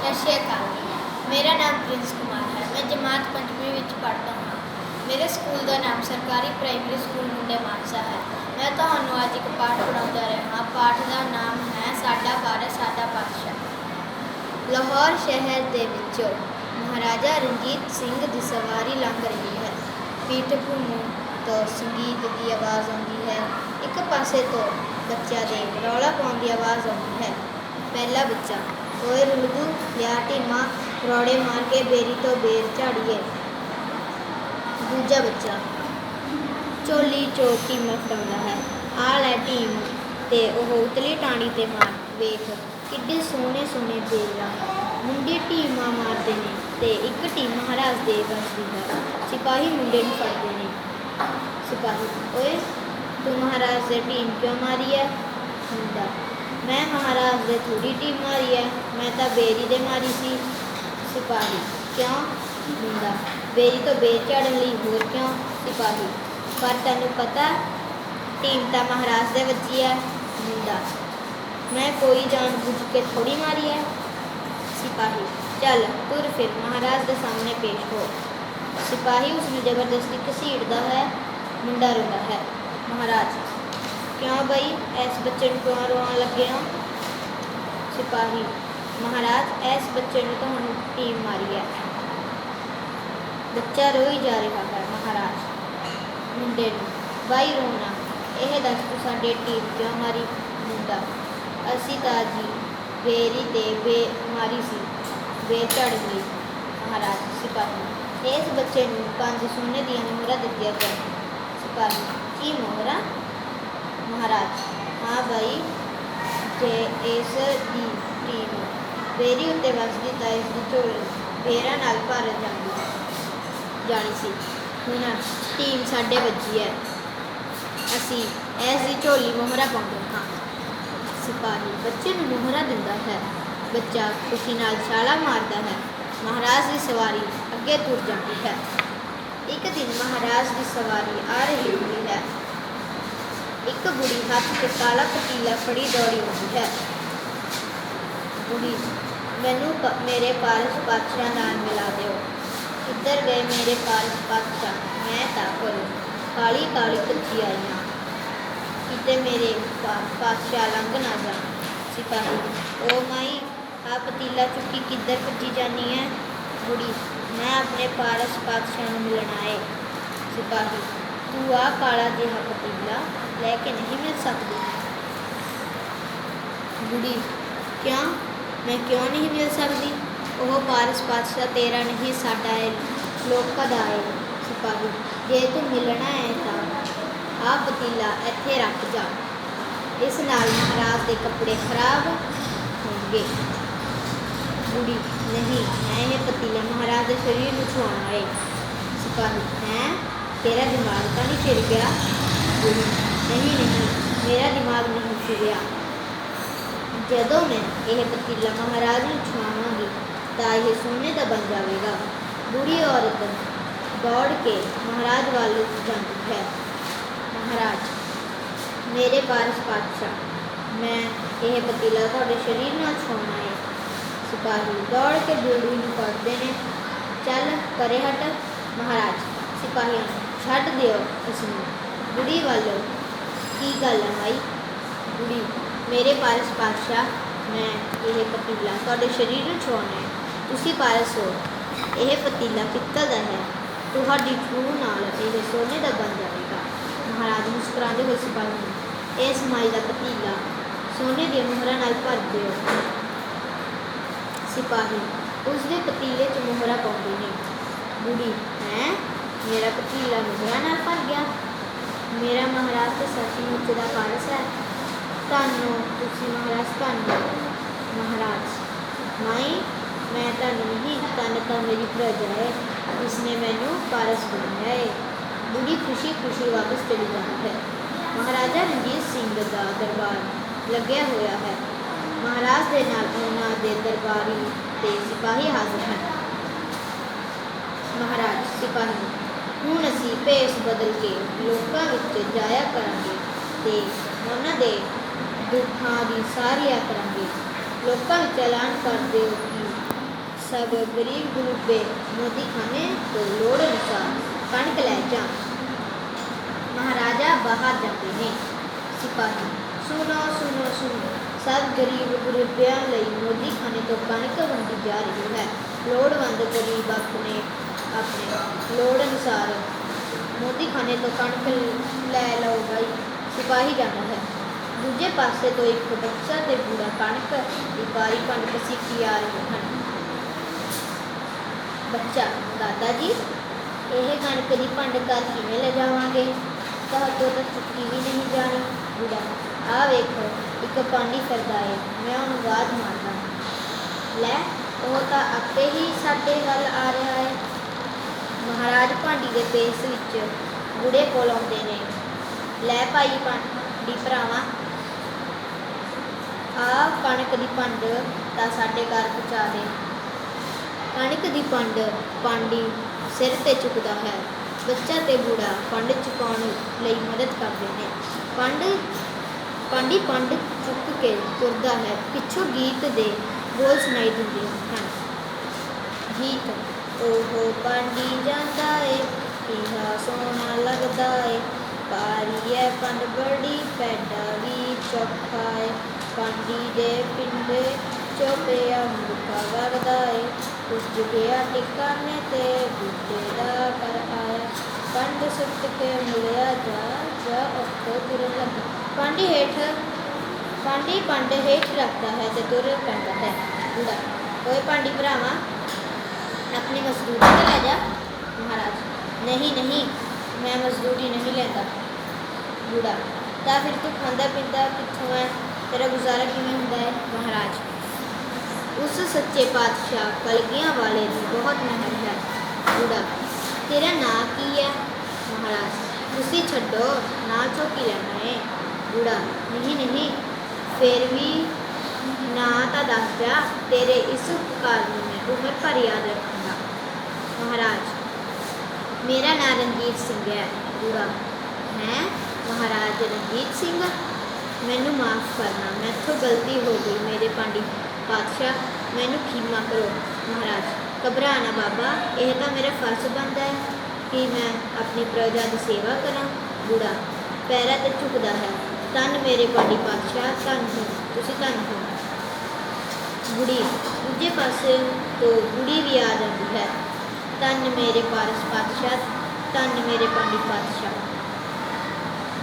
सत श्री अकाल। मेरा नाम प्रिंस कुमार है। मैं जमात 5वीं ਵਿੱਚ ਪੜ੍ਹਦਾ ਹਾਂ। ਮੇਰੇ ਸਕੂਲ ਦਾ ਨਾਮ ਸਰਕਾਰੀ ਪ੍ਰਾਇਮਰੀ ਸਕੂਲ ਮੁੰਡੇ ਮਾਨਸਾ ਹੈ। ਮੈਂ ਤੁਹਾਨੂੰ ਅੱਜ ਇੱਕ ਪਾਠ ਪੜ੍ਹਾਉਂਦਾ ਰਿਹਾ ਹਾਂ। ਪਾਠ ਦਾ ਨਾਮ ਹੈ ਸਾਡਾ ਵਾਰਿਸ ਸਾਡਾ ਪਾਤਸ਼ਾਹ। ਲਾਹੌਰ ਸ਼ਹਿਰ ਦੇ ਵਿੱਚੋਂ ਮਹਾਰਾਜਾ ਰਣਜੀਤ ਸਿੰਘ ਦੀ ਸਵਾਰੀ ਲੰਘ ਰਹੀ ਹੈ। ਪੀਠ ਭੂਮੀ ਤੋਂ ਸੰਗੀਤ ਦੀ ਆਵਾਜ਼ ਆਉਂਦੀ ਹੈ। ਇੱਕ ਪਾਸੇ ਤੋਂ ਬੱਚਿਆਂ ਦੇ ਰੌਲਾ ਪਾਉਣ ਦੀ ਆਵਾਜ਼ ਆਉਂਦੀ ਹੈ। ਪਹਿਲਾ ਬੱਚਾ, ਓਏ ਰੁਲਦੂ ਲਿਆ ਢੀਮਾ, ਰੌੜੇ ਮਾਰ ਕੇ ਬੇਰੀ ਤੋਂ ਬੇਰ ਝਾੜੀਏ। ਦੂਜਾ ਬੱਚਾ ਝੋਲੀ ਚੋਂ ਢੀਮਾ ਫੜਾਉਂਦਾ ਹੈ। ਆ ਲੈ ਢੀਮ, ਤੇ ਉਹ ਉਤਲੀ ਟਾਣੀ ਤੇ ਮਾਰ ਵੇਖ ਕਿੱਡੇ ਸੋਹਣੇ ਸੋਹਣੇ ਬੇਰ ਆ। ਮੁੰਡੇ ਢੀਮਾ ਮਾਰਦੇ ਨੇ ਤੇ ਇੱਕ ਢੀਮ ਮਹਾਰਾਜ ਦੇ ਵੱਜਦੀ ਹੈ। ਸਿਪਾਹੀ ਮੁੰਡੇ ਨੂੰ ਫੜਦੇ ਨੇ। ਸਿਪਾਹੀ, ਓਏ ਤੂੰ ਮਹਾਰਾਜ ਦੇ ਢੀਮ ਕਿਉਂ ਮਾਰੀ ਹੈ? ਮੁੰਡਾ, मैं महाराज दे थोड़ी टीम मारी है, मैं तो बेरी दे मारी सी। सिपाही, क्यों? मुंडा, बेरी तो बेर झाड़न लई, होर क्यों? सिपाही, पर तैनूं पता टीम तो महाराज दे वजी है। मुंडा, मैं कोई जान बुझ के थोड़ी मारी है। सिपाही, चल तुर फिर महाराज के सामने पेश हो। सिपाही उसनूं जबरदस्ती घसीटदा है। मुंडा रोंदा है। महाराज, क्यों बई इस बच्चे को क्यों रोन लगे हो? सिपाही, महाराज इस बच्चे ने तुहानूं टीम मारी है। बच्चा रोई जा रहा है। महाराज मुंडे नूं, बाई रोना, यह दस तू साडे टीम क्यों मारी? मुंडा, असी तां जी बेरी ते बे मारी सी, बेर झड़न लई। महाराज। सिपाही, इस बच्चे नूं 5 सोने दीआं मोहरां दित्तियां जाण। सिपाही, की मोहरां? महाराज, हाँ भाई, जे इस दी टीम बेरी उत्ते वसदी तां इस दी झोली बेरां नाल भर जानी सी। हुण टीम साडे वजी है, असी इस दी झोली मोहरा पाउंदे हां। सिपाही बच्चे नूं मोहरा दिंदा है। बच्चा खुशी नाल छाला मारदा है। महाराज की सवारी अगे तुर जाती है। एक दिन महाराज की सवारी आ रही होती है। एक बुढ़ी हाथ से काला पतीला फड़ी दौड़ी होती है। बुढ़ी, मैनू मेरे पारस पातशाह नाल मिला दो। किधर गए मेरे पारस पातशाह? मैं तां घरों काली काली कच्ची आई हाँ, किते मेरे पातशाह लंघ ना जा। सिपाही, ओ माई, आ पतीला चुकी किधर भजी जानी है? बुढ़ी, मैं अपने पारस पातशाह नूं मिलना है। सिपाही, तू आ काला जिहा पतीला लैके नहीं मिल सकती। बुढ़ी, क्यों? मैं क्यों नहीं मिल सकती? वह पारस पातशाह तेरा नहीं साडा है, लोकां दा है। सिपाही, जे तू मिलना है तो आ पतीला इत्थे रख जा, इस नाल महाराज के कपड़े खराब होंगे। बुढ़ी, नहीं, मैं ये पतीला महाराज के शरीर में छुआना है। सिपाही, हैं, तेरा दिमाग तो नहीं फिर गया? बुढ़ी, नहीं नहीं, मेरा दिमाग नहीं फिरिया। जदों मैं यह पतीला महाराज नूं छुआवांगी तो यह सोने का बन जाएगा। बुढ़ी औरत दौड़ के महाराज वाल जाती है। महाराज, मेरे पारस पातशाह, मैं यह पतीला तुहाडे शरीर नाल छुआना है। सिपाही दौड़ के बुढ़ी नूं पकड़ते हैं। चल परे हट। महाराज। सिपाही, छड्ड दिओ इसनूं। बुढ़ी वालों, की गल है माई? बुढ़ी, मेरे पारस पातशाह, मैं यह पतीला तुहाडे शरीर नूं छुआना है। तुसीं पारस हो, यह पतीला पित्तल का है, तुहाडी छूह नाल यह सोने का बन जाएगा। महाराज मुस्कुराते हुए सिपाही नूं, इस माई का पतीला सोने दी मोहरां नाल भर दिओ। सिपाही उसके पतीले च मोहरा पाउंदे ने। बुढ़ी, हैं, मेरा पतीला मोहरा नाल भर गया? मेरा महाराज तो सचमुच का पारस है। धन्नो तुसीं महाराज, धन्नो। महाराज, माई, मैं धन नहीं, धन तो मेरी प्रजा है, जिसने मैनू पारस बनाया है। बुढ़ी खुशी खुशी वापस चली जाती है। महाराजा रणजीत सिंह का दरबार लग्या होया है। महाराज के नाल उन्हां दे दरबारी ते सिपाही हाजिर हैं। महाराज। सिपाही, हुण असीं भेस बदल के लोकां विच जाया करांगे ते उन्हां दे दुखां दी सारिया करांगे। लोकां विच ऐलान कर दिओ कि सब गरीब गुरुबे मोदी खाने तो लोड़ अनुसार कणक लै जान। महाराजा बाहर जाते हैं। सिपाही सुनो सुनो सुनो, सब गरीब गुरुबियां लई मोदी खाने तो कणक वंडी जा रही है। लोड़वंद गरीब अपने अपने लोड़ अनुसार मोदी खाने तो कणक लै लो भाई। सिपाही जाता है। दूजे पासे तो एक बच्चा ते बूढ़ा कणक की बारी भंड सीखी आ रहे हैं। बच्चा दादा जी, यह कणक की भंड घर किवें ले जावांगे? तो चुकी भी नहीं जानी। बूढ़ा आ वेखो, एक पानी फिरदा है, मैं उन्हें आवाज़ मारदा। लै वो तो आपे ही साडे वल आ रहा है। महाराज भांडी के पेस विच बूढ़े कोल आउंदे ने। लै भाई भांडी भरावा, आ कणक की भंड तां साडे घर पहुँचा दे। कणक की भंड पांडी सिर ते चुकदा है। बच्चा ते बूढ़ा भंड चुकाउण लई मदद करदे ने। पांडी भंड चुक के तुरदा है। पिछों गीत दे बोल सुनाई दिंदे हन। गीत ओहो पांडी जांदा ए, किहा सोहना लगदा ए, पारी है भंड बड़ी, पैडा भी चौखा है। पांडी दे पिंडे चौपिया मुर्खा वगदा है, कुछ गया टिकाने ते बूटे दा कर आया। भंड सुट के मिलिया जा उत्तों तुरन लगा। पांडी भंड हेठ रखता है ते तुर पैंदा है। बूढ़ा ओए पांडी भरावा, अपनी मजदूरी तो लै जा। महाराज नहीं नहीं, मैं मजदूरी नहीं लेंदा। बूढ़ा तां फिर तू खांदा पींदा कित्थों है? तेरा गुजारा किवें हुंदा है? महाराज उस सच्चे पातशाह कलगियां वाले की बहुत मेहर है। बूढ़ा तेरा नां की है? महाराज तुसी छड्डो, नां चो की लैना है? बूढ़ा नहीं नहीं, फिर भी नां तां दस जा, तेरे इस उपकार नूं मैं उम्र भर याद रखूँगा। महाराज मेरा नां रणजीत सिंह है। बूढ़ा हैं? महाराज रणजीत सिंह, मैनू माफ़ करना, मैथों गलती हो गई मेरे पांडी पातशाह, मैनू खीमा करो। महाराज घबरा ना बाबा, यह तो मेरा फर्ज बनता है कि मैं अपनी प्रजा की सेवा करा। बूढ़ा पैरा ते झुकदा है। धन मेरे पांडी पातशाह, धन हो तुसी, धन हो। बूढ़ी दूजे पासे तो बूढ़ी भी आ जाती है। धन मेरे पारस पातशाह, धन मेरे पांडी पातशाह।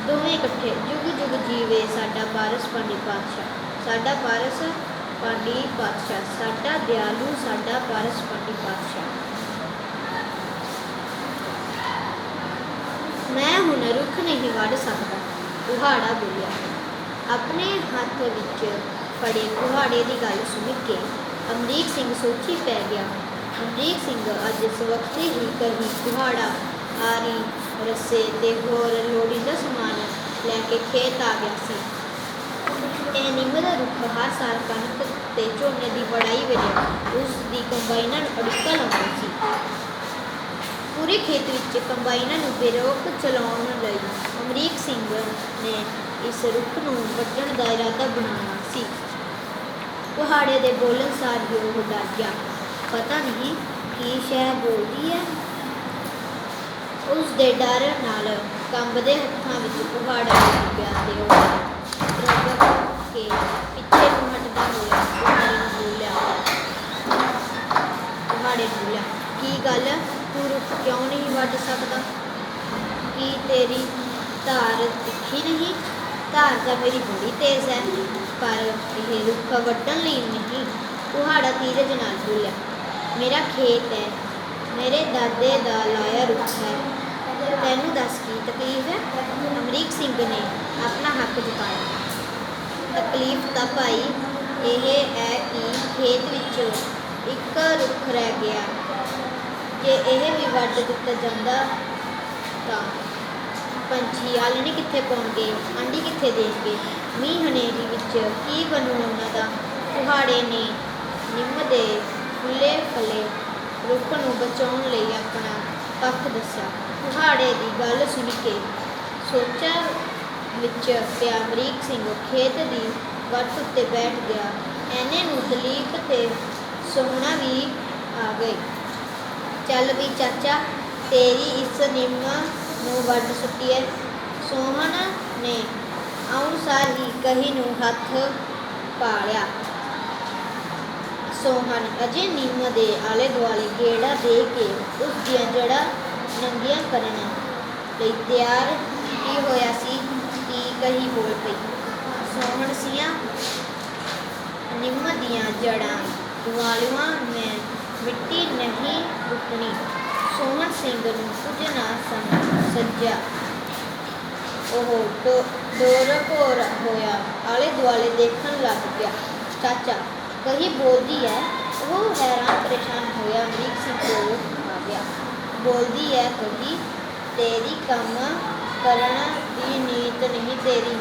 दोवें इकट्ठे जुग जुग जीवे साडा पारस पांडी पातशाह, साडा पारस पांडी पातशाह, साडा दयालु साडा पारस पांडी पातशाह। मैं हुण रुख नहीं वढ़ सकदा, कुहाड़ा बोलिया। अपने हथ विच फड़े कुहाड़े की गल सुन के अमरीक सिंह सोची पै गया। अमरीक सिंह अज सवखते ही कहीं कुहाड़ा, आरी, रस्से ते होर लोड़ींदा समान लैके खेत आ गया सी। यह निंम दा रुख हर साल कणक ते झोने की वढ़ाई वेले उसकी कंबाइनां नूं अड़िक्का लाउंदा सी। पूरे खेत विच कंबाइनां नूं बेरोक चलाउण लई अमरीक सिंह ने इस रुख नूं वड्ढण दा इरादा बनाया सी। कुहाड़े दे बोलण सार ही ओह डर गया। पता नहीं की शह बोलदी है। उस दे डर नाल कंबदे हत्थां विच कुहाड़ा लग पिया ते ओह रगड़ के पिछे नूं हटदा होया कुहाड़े नूं बोलिया, की गल तू रुख क्यों नहीं वड्ढ सकदा? की तेरी धार तिखी नहीं? धार तां मेरी बड़ी तेज़ है, पर यह रुख वड्ढण लई नहीं। कुहाड़ा धीरज नाल बोलिया, मेरा खेत है, मेरे दादे दा लाया रुख है, तैनू दस की तकलीफ है? अमरीक सिंह ने अपना हक जताया। तकलीफ तां भाई यह है कि खेत विच एक रुख रह गया, जे यह भी वड्ढ दिता जांदा तां पंछी आलणे कित्थे पाउणगे, आंडी कित्थे देणगे, मींह हनेरी विच की बनू उन्हां दा? कुहाड़े ने निंम दे फुੱਲੇ फले रुख नूं बचाउण लई अपना पक्ष दस्सिया। कुहाड़े की गल सुन के सोचा विच पिया अमरीक सिंह खेत की वट उत्ते बैठ गया। इन्ने नूं दलीप ते सोहना भी ਆ ਗਏ। ਚੱਲ ਵੀ ਚਾਚਾ, ਤੇਰੀ ਇਸ ਨਿੰਮ ਨੂੰ ਵੱਢ ਸੁੱਟੀਏ। ਸੋਹਨ ਨੇ ਆਉਣ ਸਾਰ ਹੀ ਕਹੀ ਨੂੰ ਹੱਥ ਪਾ ਲਿਆ। ਸੋਹਨ ਅਜੇ ਨਿੰਮ ਦੇ ਆਲੇ ਦੁਆਲੇ ਗੇੜਾ ਦੇ ਕੇ ਉਸ ਦੀਆਂ ਜੜ੍ਹਾਂ ਨੰਗੀਆਂ ਕਰਨ ਲਈ ਤਿਆਰ ਹੀ ਹੋਇਆ ਸੀ ਕਿ ਕਹੀ ਬੋਲ ਪਈ, ਸੋਹਣ ਸੀਆਂ, ਨਿੰਮ ਦੀਆਂ ਜੜ੍ਹਾਂ ਦੁਆਲਿਆਂ ਮੈਂ ਮਿੱਟੀ ਨਹੀਂ ਪੁੱਟਣੀ। ਸੋਹਣ ਸਿੰਘ ਨੂੰ ਕੁਝ ਨਾ ਸੱਜਿਆ। ਉਹ ਡੋਰ ਭੋਰ ਹੋਇਆ ਆਲੇ ਦੁਆਲੇ ਦੇਖਣ ਲੱਗ ਪਿਆ। ਚਾਚਾ, ਕਹੀ ਬੋਲਦੀ ਹੈ। ਉਹ ਹੈਰਾਨ ਪਰੇਸ਼ਾਨ ਹੋਇਆ ਅਮਰੀਕ ਸਿੰਘ ਕੋਲ ਆ ਗਿਆ। ਬੋਲਦੀ ਹੈ ਕਹੀ, ਤੇਰੀ ਕੰਮ ਕਰਨ ਦੀ ਨੀਤ ਨਹੀਂ ਤੇਰੀ।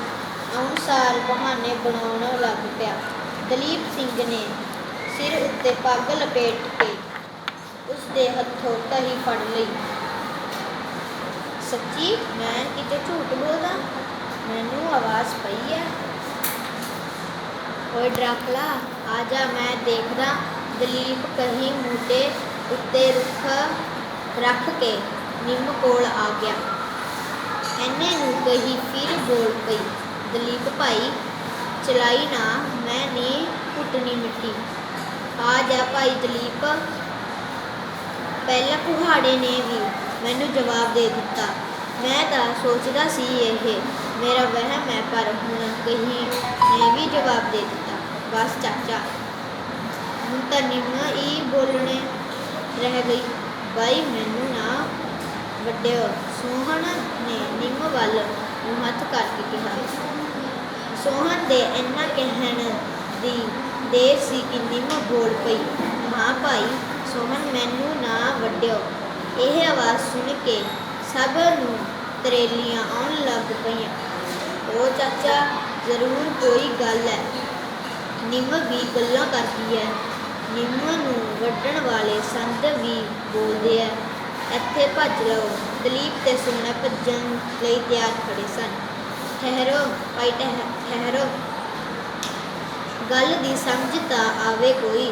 ਆਉਣ ਸਾਰ ਬਹਾਨੇ ਬਣਾਉਣ ਲੱਗ ਪਿਆ। ਦਲੀਪ ਸਿੰਘ ਨੇ ਸਿਰ ਉੱਤੇ ਪੱਗ ਲਪੇਟ ਕੇ ਉਸ ਦੇ ਹੱਥੋਂ ਤਹੀ ਫੜ ਲਈ। ਸੱਚੀ ਮੈਂ ਕਿਤੇ ਝੂਠ ਬੋਲਦਾ? ਮੈਨੂੰ ਆਵਾਜ਼ ਪਈ ਹੈ। ਓਏ ਡਰਾਕਲਾ, ਆ ਜਾ, ਮੈਂ ਦੇਖਦਾ। ਦਲੀਪ ਕਹੀ ਮੋਢੇ ਉੱਤੇ ਰੁੱਖ ਰੱਖ ਕੇ ਨਿੰਮ ਕੋਲ ਆ ਗਿਆ। ਐਨੇ ਨੂੰ ਕਹੀ ਫਿਰ ਬੋਲ ਪਈ, ਦਲੀਪ ਭਾਈ, ਚਲਾਈ ਨਾ, ਮੈਂ ਨਹੀਂ ਪੁੱਟਣੀ ਮਿੱਟੀ। ਆ ਜਾ ਭਾਈ ਦਲੀਪ। ਪਹਿਲਾਂ ਕੁਹਾੜੇ ਨੇ ਵੀ ਮੈਨੂੰ ਜਵਾਬ ਦੇ ਦਿੱਤਾ। ਮੈਂ ਤਾਂ ਸੋਚਦਾ ਸੀ ਇਹ ਮੇਰਾ ਵਹਿਮ ਹੈ, ਪਰ ਹੁਣ ਕਹੀ ਨੇ ਵੀ ਜਵਾਬ ਦੇ ਦਿੱਤਾ। ਬਸ ਚਾਚਾ, ਹੁਣ ਤਾਂ ਨਿੰਮ ਹੀ ਬੋਲਣੇ ਰਹਿ ਗਈ। ਬਾਈ ਮੈਨੂੰ ਨਾ ਵੱਡਿਓ। ਸੋਹਣ ਨੇ ਨਿੰਮ ਵੱਲ ਨੂੰ ਹੱਥ ਕਰਕੇ ਕਿਹਾ। ਸੋਹਣ ਦੇ ਇੰਨਾ ਕਹਿਣ ਦੀ ਦੇਰ ਸੀ ਕਿ ਨਿੰਮ ਬੋਲ ਪਈ, ਹਾਂ ਭਾਈ ਸੋਹਣ, ਮੈਨੂੰ ਨਾ ਵੱਡਿਓ। ਇਹ ਆਵਾਜ਼ ਸੁਣ ਕੇ ਸਭ ਨੂੰ ਤਰੇਲੀਆਂ ਆਉਣ ਲੱਗ ਪਈਆਂ। ਉਹ ਚਾਚਾ, ਜ਼ਰੂਰ ਕੋਈ ਗੱਲ ਹੈ। ਨਿੰਮ ਵੀ ਗੱਲਾਂ ਕਰਦੀ ਹੈ। ਨਿੰਮ ਨੂੰ ਵੱਢਣ ਵਾਲੇ ਸੰਦ ਵੀ ਬੋਲਦੇ ਹੈ। ਇੱਥੇ ਭੱਜ ਲਓ। ਦਲੀਪ ਤੇ ਸੋਹਣਾ ਭੱਜਣ ਲਈ ਤਿਆਰ ਖੜੇ ਸਨ। ਠਹਿਰੋ ਭਾਈ, ਠਹਿਰੋ, ਗੱਲ ਦੀ ਸਮਝ ਤਾਂ ਆਵੇ ਕੋਈ।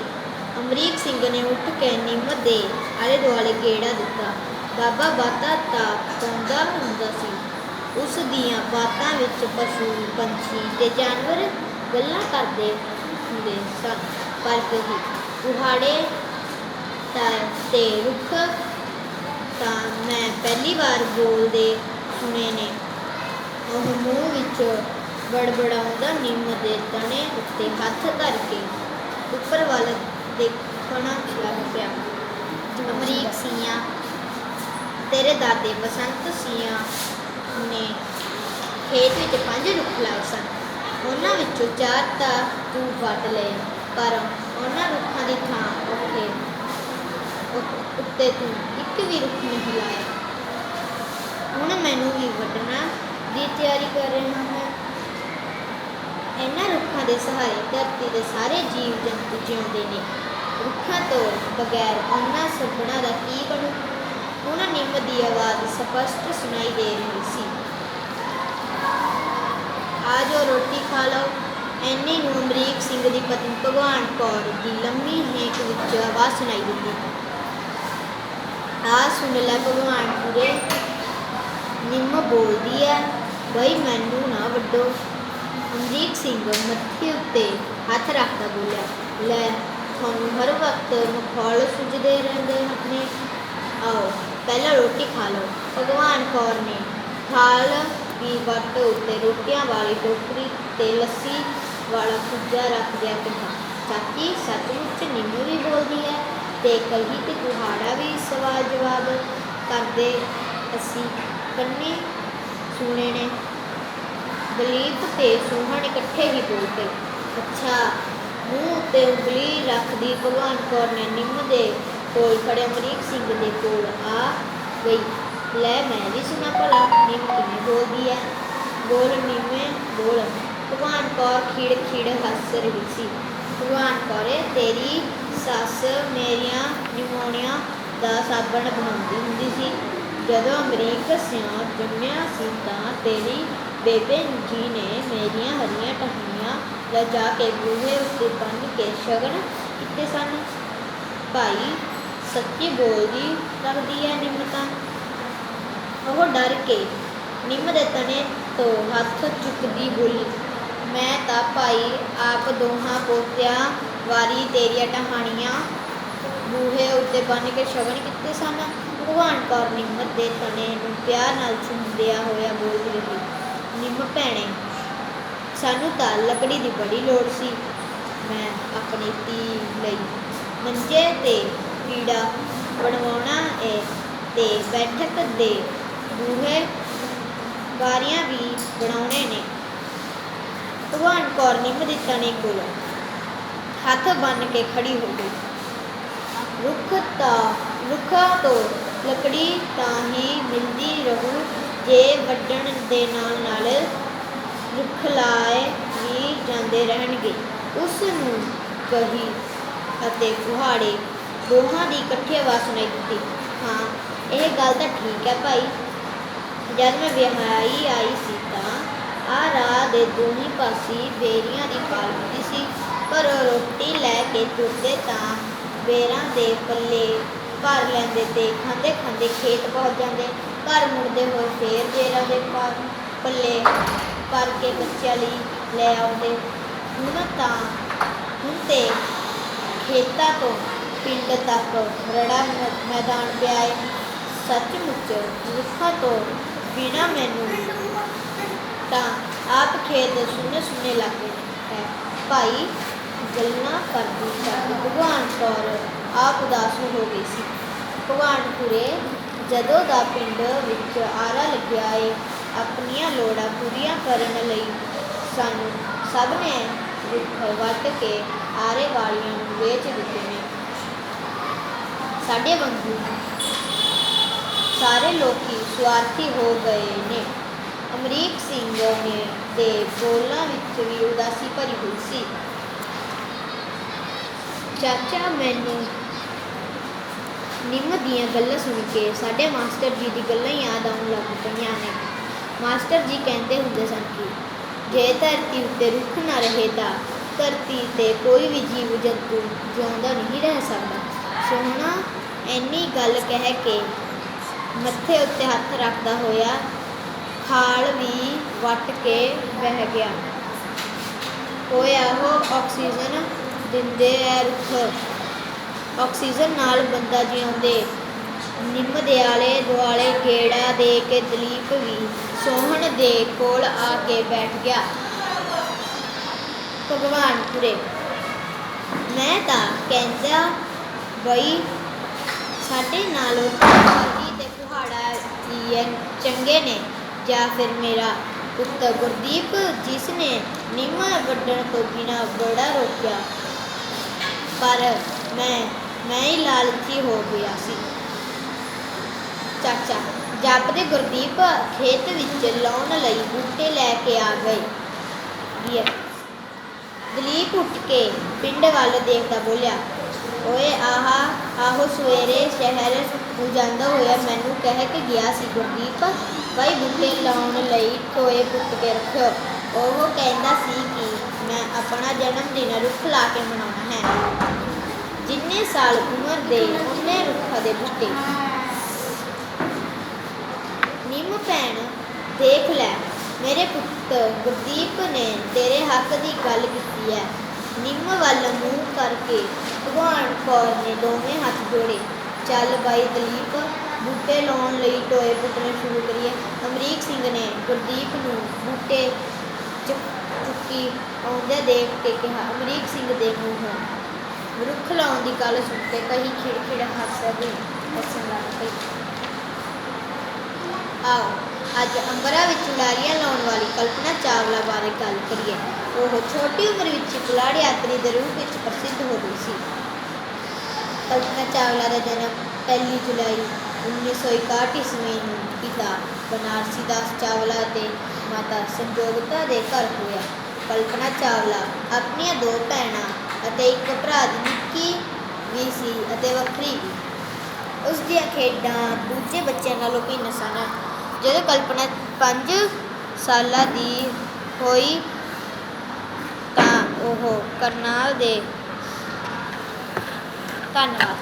ਅਮਰੀਕ ਸਿੰਘ ਨੇ ਉੱਠ ਕੇ ਨਿੰਮ ਦੇ ਆਲੇ ਦੁਆਲੇ ਗੇੜਾ ਦਿੱਤਾ। ਬਾਬਾ ਬਾਤਾਂ ਤਾਂ ਪਾਉਂਦਾ ਹੁੰਦਾ ਸੀ। ਉਸ ਦੀਆਂ ਬਾਤਾਂ ਵਿੱਚ ਪਸ਼ੂ, ਪੰਛੀ ਤੇ ਜਾਨਵਰ ਗੱਲਾਂ ਕਰਦੇ ਹੁੰਦੇ ਸਨ, ਪਰ ਕਹੀ, ਕੁਹਾੜੇ ਤੇ ਰੁੱਖ ਤਾਂ ਮੈਂ ਪਹਿਲੀ ਵਾਰ ਬੋਲਦੇ ਸੁਣੇ ਨੇ। ਉਹ ਮੂੰਹ ਵਿੱਚ ਬੜਬੜਾਉਂਦਾ ਨਿੰਮ ਦੇ ਤਣੇ ਉੱਤੇ ਹੱਥ ਧਰ ਕੇ ਉੱਪਰ ਵੱਲ ਦੇਖਣ ਲੱਗ ਪਿਆ। ਅਮਰੀਕ ਸੀਆਂ, ਤੇਰੇ ਦਾਦੇ ਬਸੰਤ ਸੀਆਂ ਨੇ ਖੇਤ ਵਿੱਚ 5 ਰੁੱਖ ਲਾਏ ਸਨ। ਉਹਨਾਂ ਵਿੱਚੋਂ 4 ਤਾਂ ਤੂੰ ਵੱਢ ਲਏ, ਪਰ ਉਹਨਾਂ ਰੁੱਖਾਂ ਦੀ ਥਾਂ ਉੱਤੇ ਤੂੰ ਇੱਕ ਵੀ ਰੁੱਖ ਨਹੀਂ ਲਾਇਆ। ਹੁਣ ਮੈਨੂੰ ਵੀ ਵੱਢਣਾ ਦੀ ਤਿਆਰੀ ਕਰ ਰਿਹਾ ਹੈ। ਇਹਨਾਂ ਰੁੱਖਾਂ ਦੇ ਸਹਾਰੇ ਧਰਤੀ ਦੇ ਸਾਰੇ ਜੀਵ ਜੰਤੂ ਜਿਉਂਦੇ ਨੇ। ਰੁੱਖਾਂ ਤੋਂ ਬਗੈਰ ਉਹਨਾਂ ਸਭਨਾਂ ਦਾ ਕੀ ਬਣੂ? ਹੁਣ ਨਿੰਮ ਦੀ ਆਵਾਜ਼ ਸਪਸ਼ਟ ਸੁਣਾਈ ਦੇ ਰਹੀ ਸੀ, ਆ ਜਾਓ ਰੋਟੀ ਖਾ ਲਓ। ਐਨੇ ਨੂੰ ਅਮਰੀਕ ਸਿੰਘ ਦੀ ਪਤਨੀ ਭਗਵਾਨ ਕੌਰ ਦੀ ਲੰਮੀ ਹੇਕ ਵਿੱਚ ਆਵਾਜ਼ ਸੁਣਾਈ ਦਿੱਤੀ, ਆ ਸੁਣ ਲੈ ਭਗਵਾਨਪੁਰੇ, ਨਿੰਮ ਬੋਲਦੀ ਹੈ, ਬਈ ਮੈਨੂੰ ਨਾ ਵੱਢੋ। ਅਮਰੀਕ ਸਿੰਘ ਮੱਥੇ ਉੱਤੇ ਹੱਥ ਰੱਖਦਾ ਬੋਲਿਆ, ਲੈ ਤੁਹਾਨੂੰ ਹਰ ਵਕਤ ਮਖੌਲ ਸੁਝਦੇ ਰਹਿੰਦੇ ਨੇ, ਆਓ ਪਹਿਲਾਂ ਰੋਟੀ ਖਾ ਲਓ। ਭਗਵਾਨ ਕੌਰ ਨੇ ਥਾਲ ਦੀ ਵੱਟ ਉੱਤੇ ਰੋਟੀਆਂ ਵਾਲੀ ਟੋਕਰੀ ਤੇ ਲੱਸੀ ਵਾਲਾ ਕੁੱਜਾ ਰੱਖਦਿਆਂ ਕਿਹਾ, ਚਾਚੀ ਸੱਚਮੁੱਚ ਨਿੰਮ ਵੀ ਬੋਲਦੀ ਹੈ ਤੇ ਕਹੀ ਤੇ ਕੁਹਾੜਾ ਵੀ ਸਵਾਲ ਜਵਾਬ ਕਰਦੇ ਅਸੀਂ ਕੰਨੇ ਸੁਣੇ ਨੇ। ਦਲੀਪ ਤੇ ਸੋਹਣ ਇਕੱਠੇ ਹੀ ਬੋਲ ਪਏ। ਅੱਛਾ। ਮੂੰਹ ਉੱਤੇ ਉਂਗਲੀ ਰੱਖਦੀ ਭਗਵਾਨ ਕੌਰ ਨੇ ਨਿੰਮ ਦੇ ਕੋਲ ਖੜੇ ਅਮਰੀਕ ਸਿੰਘ ਦੇ ਕੋਲ ਆ ਗਈ। ਲੈ ਮੈਂ ਵੀ ਸੁਣਾ ਭਲਾ, ਨਿੰਮ ਕਿਵੇਂ ਬੋਲਦੀ ਹੈ? ਬੋਲ ਨਿੰਮੇ ਬੋਲ। ਭਗਵਾਨ ਕੌਰ ਖਿੜ ਹੱਸ ਰਹੀ ਸੀ। ਭਗਵਾਨ ਕੌਰੇ, ਤੇਰੀ ਸੱਸ ਮੇਰੀਆਂ ਨਿਮੋਣੀਆਂ ਦਾ ਸਾਬਣ ਬਣਾਉਂਦੀ ਹੁੰਦੀ ਸੀ। ਜਦੋਂ ਅਮਰੀਕ ਸਿਆਂ ਜੰਮਿਆ ਸੀ ਤਾਂ ਤੇਰੀ ਬੇਬੇ ਜੀ ਨੇ ਮੇਰੀਆਂ ਹਰੀਆਂ ਟਹਿਣੀਆਂ ਲਿਜਾ ਕੇ ਬੂਹੇ ਉੱਤੇ ਬੰਨ੍ਹ ਕੇ ਸ਼ਗਨ ਕੀਤੇ ਸਨ। ਭਾਈ ਸੱਚੀ ਬੋਲਦੀ ਲੱਗਦੀ ਹੈ ਨਿੰਮ ਤਾਂ। ਉਹ ਡਰ ਕੇ ਨਿੰਮ ਦੇ ਤਣੇ ਤੋਂ ਹੱਥ ਚੁੱਕਦੀ ਬੋਲੀ, ਮੈਂ ਤਾਂ ਭਾਈ ਆਪ ਦੋਹਾਂ ਪੋਤਿਆਂ ਵਾਰੀ ਤੇਰੀਆਂ ਟਹਾਣੀਆਂ ਬੂਹੇ ਉੱਤੇ ਬੰਨ੍ਹ ਕੇ ਸ਼ਗਨ ਕੀਤੇ ਸਨ। ਭਗਵਾਨ ਕੌਰ ਨਿੰਮ ਦੇ ਤਣੇ ਨੂੰ ਪਿਆਰ ਨਾਲ ਚੁੰਮਦਿਆਂ ਹੋਇਆ ਬੋਲਦੀ ਰਹੀ, ਨਿੰਮ ਭੈਣੇ, ਸਾਨੂੰ ਤਾਂ ਲੱਕੜੀ ਦੀ ਬੜੀ ਲੋੜ ਸੀ। ਮੈਂ ਆਪਣੀ ਧੀ ਲਈ ਮੰਜੇ ਤੇ ਪੀੜਾ ਬਣਵਾਉਣਾ ਏ ਤੇ ਬੈਠਕ ਦੇ ਬੂਹੇ ਬਾਰੀਆਂ ਵੀ ਬਣਾਉਣੇ ਨੇ। ਭਗਵਾਨ ਕੌਰ ਨਿੰਮ ਦੇ ਤਣੇ ਕੋਲ ਹੱਥ ਬੰਨ੍ਹ ਕੇ ਖੜੀ ਹੋ ਗਈ। ਰੁੱਖਾਂ ਤੋਂ ਲੱਕੜੀ ਤਾਂ ਹੀ ਮਿਲਦੀ ਰਹੂ ਜੇ ਵੱਢਣ ਦੇ ਨਾਲ ਨਾਲ ਰੁੱਖ ਲਾਏ ਵੀ ਜਾਂਦੇ ਰਹਿਣਗੇ। ਉਸ ਨੂੰ ਕਹੀ ਅਤੇ ਕੁਹਾੜੇ ਦੋਹਾਂ ਦੀ ਇਕੱਠੀ ਆਵਾਜ਼ ਸੁਣਾਈ ਦਿੱਤੀ, ਹਾਂ ਇਹ ਗੱਲ ਤਾਂ ਠੀਕ ਹੈ ਭਾਈ। ਜਦ ਮੈਂ ਵਿਆਹੀ ਆਈ ਸੀ ਤਾਂ ਆਹ ਰਾਹ ਦੇ ਦੋਹੀਂ ਪਾਸੇ ਬੇਰੀਆਂ ਦੀ ਪਾਲ ਹੁੰਦੀ ਸੀ। ਪਰ ਰੋਟੀ ਲੈ ਕੇ ਤੁਰਦੇ ਤਾਂ ਬੇਰਾਂ ਦੇ ਪੱਲੇ ਭਰ ਲੈਂਦੇ ਤੇ ਖਾਂਦੇ ਖਾਂਦੇ ਖੇਤ ਪਹੁੰਚ ਜਾਂਦੇ। ਘਰ ਮੁੜਦੇ ਹੋਏ ਫੇਰ ਬੇਰਾਂ ਦੇ ਪੱਲੇ ਭਰ ਕੇ ਬੱਚਿਆਂ ਲਈ ਲੈ ਆਉਂਦੇ। ਹੁਣ ਤੇ ਖੇਤਾਂ ਤੋਂ ਪਿੰਡ ਤੱਕ ਰੜਾ ਮੈਦਾਨ ਪਿਆ ਏ। ਸੱਚਮੁੱਚ ਰੁੱਖਾਂ ਤੋਂ ਬਿਨਾਂ ਮੈਨੂੰ ਤਾਂ ਆਪ ਖੇਤ ਸੁੰਨੇ ਸੁੰਨੇ ਲੱਗਦੇ ਹੈ। ਭਾਈ ਗੱਲਾਂ ਕਰਦੀ ਕਰਦੀ ਭਗਵਾਨ ਕੌਰ ਆਪ ਉਦਾਸ ਹੋ ਗਈ ਸੀ। ਭਗਵਾਨਪੁਰੇ ਜਦੋਂ ਦਾ ਪਿੰਡ ਵਿੱਚ ਆਰਾ ਲੱਗਿਆ ਏ, ਆਪਣੀਆਂ ਲੋੜਾਂ ਪੂਰੀਆਂ ਕਰਨ ਲਈ ਸਾਨੂੰ ਸਭ ਨੇ ਰੁੱਖ ਵੱਢ ਕੇ ਆਰੇ ਵਾਲੀਆਂ ਨੂੰ ਵੇਚ ਦਿੱਤੇ ਨੇ। ਸਾਡੇ ਵਾਂਗੂ ਸਾਰੇ ਲੋਕੀ ਸੁਆਰਥੀ ਹੋ ਗਏ ਨੇ। ਅਮਰੀਕ ਸਿੰਘ ਨੇ ਦੇ ਬੋਲਾਂ ਵਿੱਚ ਵੀ ਉਦਾਸੀ ਭਰੀ ਹੋਈ ਸੀ। ਚਾਚਾ, ਮੈਨੂੰ ਨਿੰਮ ਦੀਆਂ ਗੱਲਾਂ ਸੁਣ ਕੇ ਸਾਡੇ ਮਾਸਟਰ ਜੀ ਦੀ ਗੱਲਾਂ ਯਾਦ ਆਉਣ ਲੱਗ ਪਈਆਂ ਨੇ। ਮਾਸਟਰ ਜੀ ਕਹਿੰਦੇ ਹੁੰਦੇ ਸਨ ਕਿ ਜੇ ਧਰਤੀ ਉੱਤੇ ਰੁੱਖ ਨਾ ਰਹੇ ਤਾਂ ਧਰਤੀ 'ਤੇ ਕੋਈ ਵੀ ਜੀਵ ਜੰਤੂ ਜਿਉਂਦਾ ਨਹੀਂ ਰਹਿ ਸਕਦਾ। ਸੋਹਣਾ ਇੰਨੀ ਗੱਲ ਕਹਿ ਕੇ ਮੱਥੇ ਉੱਤੇ ਹੱਥ ਰੱਖਦਾ ਹੋਇਆ ਖਾਲ ਵੀ ਵੱਟ ਕੇ ਬਹਿ ਗਿਆ। ਹੋਇਆ ਉਹ ਆਕਸੀਜਨ ਦਿੰਦੇ ਐ ਰੁੱਖ, ਆਕਸੀਜਨ ਨਾਲ ਬੰਦਾ ਜਿਉਂਦੇ। ਨਿੰਮ ਦੇ ਆਲੇ ਦੁਆਲੇ ਗੇੜਾ ਦੇ ਕੇ ਦਲੀਪ ਵੀ ਸੋਹਣ ਦੇ ਕੋਲ ਆ ਕੇ ਬੈਠ ਗਿਆ। ਭਗਵਾਨਪੁਰੇ, ਮੈਂ ਤਾਂ ਕਹਿੰਦਾ ਬਈ ਸਾਡੇ ਨਾਲੋਂ ਫਰਜੀ ਤੇ ਕੁਹਾੜਾ ਹੀ ਚੰਗੇ ਨੇ, ਜਾਂ ਫਿਰ ਮੇਰਾ ਪੁੱਤਰ ਗੁਰਦੀਪ ਜਿਸ ਨੇ ਨਿੰਮ ਵੱਢਣ ਤੋਂ ਬਿਨਾਂ ਬੜਾ ਰੋਕਿਆ। ਪਰ ਮੈਂ ਹੀ ਲਾਲਚੀ ਹੋ ਗਿਆ ਸੀ। ਚਾਚਾ ਜਾਪਦੇ ਗੁਰਦੀਪ ਖੇਤ ਵਿੱਚ ਲਾਉਣ ਲਈ ਬੂਟੇ ਲੈ ਕੇ ਆ ਗਏ। ਦਲੀਪ ਉੱਠ ਕੇ ਪਿੰਡ ਵੱਲ ਦੇਖਦਾ ਬੋਲਿਆ, ਓਏ ਆਹੋ ਸਵੇਰੇ ਸ਼ਹਿਰ ਨੂੰ ਜਾਂਦਾ ਹੋਇਆ ਮੈਨੂੰ ਕਹਿ ਕੇ ਗਿਆ ਸੀ ਗੁਰਦੀਪ, ਬਈ ਬੂਟੇ ਲਾਉਣ ਲਈ ਟੋਏ ਪੁੱਟ ਕੇ ਰੱਖਿਓ। ਉਹ ਕਹਿੰਦਾ ਸੀ ਕਿ ਮੈਂ ਆਪਣਾ ਜਨਮ ਦਿਨ ਰੁੱਖ ਲਾ ਕੇ ਮਨਾਉਣਾ ਹੈ। ਜਿੰਨੇ ਸਾਲ ਉਮਰ ਦੇ ਉਨੇ ਰੁੱਖਾਂ ਦੇ ਬੂਟੇ। ਨਿੰਮ ਭੈਣ, ਦੇਖ ਲੈ, ਮੇਰੇ ਪੁੱਤ ਗੁਰਦੀਪ ਨੇ ਤੇਰੇ ਹੱਕ ਦੀ ਗੱਲ ਕੀਤੀ ਹੈ। ਨਿੰਮ ਵੱਲ ਮੂੰਹ ਕਰਕੇ ਭਗਵਾਨ ਕੌਰ ਨੇ ਦੋਵੇਂ ਹੱਥ ਜੋੜੇ। ਚੱਲ ਬਾਈ ਦਲੀਪ, ਬੂਟੇ ਲਾਉਣ ਲਈ ਟੋਏ ਪੁੱਟਣੇ ਸ਼ੁਰੂ ਕਰੀਏ। ਅਮਰੀਕ ਸਿੰਘ ਨੇ ਗੁਰਦੀਪ ਨੂੰ ਬੂਟੇ ਚੁੱਕੀ ਆਉਂਦਿਆਂ ਦੇਖ ਕੇ ਕਿਹਾ। ਅਮਰੀਕ ਸਿੰਘ ਦੇ ਮੂੰਹੋਂ ਰੁੱਖ ਲਾਉਣ ਦੀ ਗੱਲ ਸੁਣ ਕੇ ਕਹੀ ਖਿੜਖਿੜ ਹੱਸਣ ਲੱਗ ਪਈ। ਆਓ ਅੱਜ ਅੰਬਰਾਂ ਵਿੱਚ ਉਡਾਰੀਆਂ ਲਾਉਣ ਵਾਲੀ ਕਲਪਨਾ ਚਾਵਲਾ ਬਾਰੇ ਗੱਲ ਕਰੀਏ। ਉਹ ਛੋਟੀ ਉਮਰ ਵਿੱਚ ਪੁਲਾੜ ਯਾਤਰੀ ਦੇ ਰੂਪ ਵਿੱਚ ਪ੍ਰਸਿੱਧ ਹੋ ਗਈ ਸੀ। ਕਲਪਨਾ ਚਾਵਲਾ ਦਾ ਜਨਮ 1 ਜੁਲਾਈ 1961 ਈਸਵੀ ਨੂੰ ਪਿਤਾ ਬਨਾਰਸੀ ਦਾਸ ਚਾਵਲਾ ਅਤੇ ਮਾਤਾ ਸੰਜੋਗਤਾ ਦੇ ਘਰ ਹੋਇਆ। ਕਲਪਨਾ ਚਾਵਲਾ ਆਪਣੀਆਂ 2 ਭੈਣਾਂ ਅਤੇ ਇੱਕ ਭਰਾ ਦੀ ਨਿੱਕੀ ਵੀ ਸੀ ਅਤੇ ਵੱਖਰੀ ਵੀ। ਉਸ ਦੀਆਂ ਖੇਡਾਂ ਦੂਜੇ ਬੱਚਿਆਂ ਨਾਲੋਂ ਭਿੰਨ ਸਨ। ਜਦੋਂ ਕਲਪਨਾ 5 ਸਾਲਾਂ ਦੀ ਹੋਈ ਤਾਂ ਉਹ ਕਰਨਾਲ ਦੇ ਧੰਨਵਾਦ।